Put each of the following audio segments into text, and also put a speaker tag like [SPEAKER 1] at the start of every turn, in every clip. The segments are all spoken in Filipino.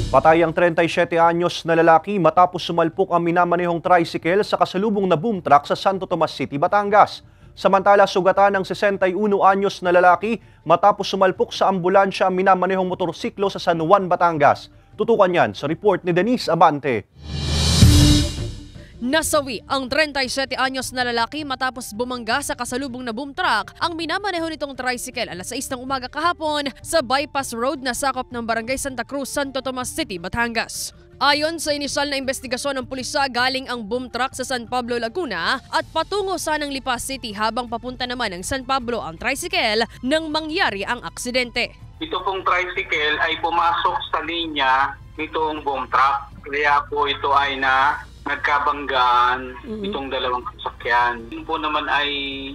[SPEAKER 1] Patay ang 37 anyos na lalaki matapos sumalpok ang minamanehong tricycle sa kasalubong na boom truck sa Santo Tomas City, Batangas. Samantala, sugatan ng 61 anyos na lalaki matapos sumalpok sa ambulansya ang minamanehong motorsiklo sa San Juan, Batangas. Tutukan yan sa report ni Denise Abante.
[SPEAKER 2] Nasawi ang 37 anyos na lalaki matapos bumangga sa kasalubong na boom truck ang minamaneho nitong tricycle alas 6 ng umaga kahapon sa bypass road na sakop ng Barangay Santa Cruz, Santo Tomas City, Batangas. Ayon sa inisyal na investigasyon ng pulisya, galing ang boom truck sa San Pablo, Laguna at patungo sanang Lipa City habang papunta naman ng San Pablo ang tricycle nang mangyari ang aksidente.
[SPEAKER 3] Ito pong tricycle ay pumasok sa linya nitong boom truck. Kaya po ito ay nagkabanggaan itong dalawang sasakyan. Yun po naman ay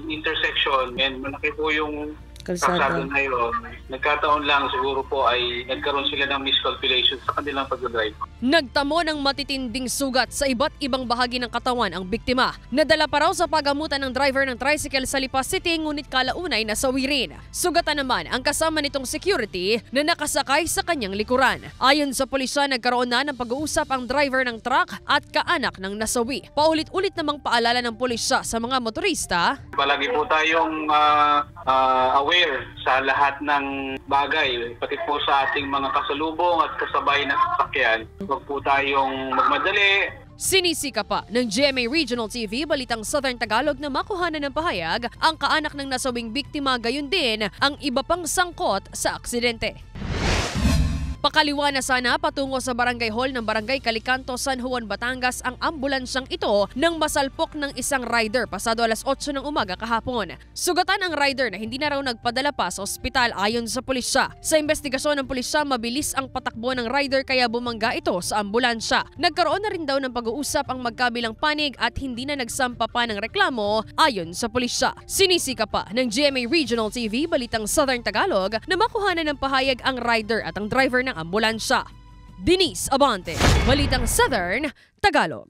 [SPEAKER 3] intersection and malaki po yung kalsada na yun. Nagkataon lang siguro po ay nagkaroon sila ng miscalculation sa kanilang pag-drive.
[SPEAKER 2] Nagtamo ng matitinding sugat sa iba't ibang bahagi ng katawan ang biktima. Nadala pa raw sa pagamutan ng driver ng tricycle sa Lipa City ngunit kalaunay nasawi rin. Sugatan naman ang kasama nitong security na nakasakay sa kanyang likuran. Ayon sa pulisya, nagkaroon na ng pag-uusap ang driver ng truck at kaanak ng nasawi. Paulit-ulit namang paalala ng pulisya sa mga motorista.
[SPEAKER 3] Palagi po tayong aware sa lahat ng bagay, pati po sa ating mga kasalubong at kasabay na sasakyan. Huwag po tayong magmadali.
[SPEAKER 2] Sinisika pa ng GMA Regional TV Balitang Southern Tagalog na makuhanan ng pahayag ang kaanak ng nasawing biktima, gayon din ang iba pang sangkot sa aksidente. Pakaliwa na sana patungo sa Barangay Hall ng Barangay Calicanto, San Juan, Batangas ang ambulansyang ito nang masalpok ng isang rider pasado alas 8 ng umaga kahapon. Sugatan ang rider na hindi na raw nagpadala pa sa ospital ayon sa pulisya. Sa investigasyon ng pulisya, mabilis ang patakbo ng rider kaya bumangga ito sa ambulansya. Nagkaroon na rin daw ng pag-uusap ang magkabilang panig at hindi na nagsampa pa ng reklamo ayon sa pulisya. Sinisika pa ng GMA Regional TV Balitang Southern Tagalog na makuhanan ng pahayag ang rider at ang driver ng ambulansya. Denise Abante, Balitang Southern Tagalog.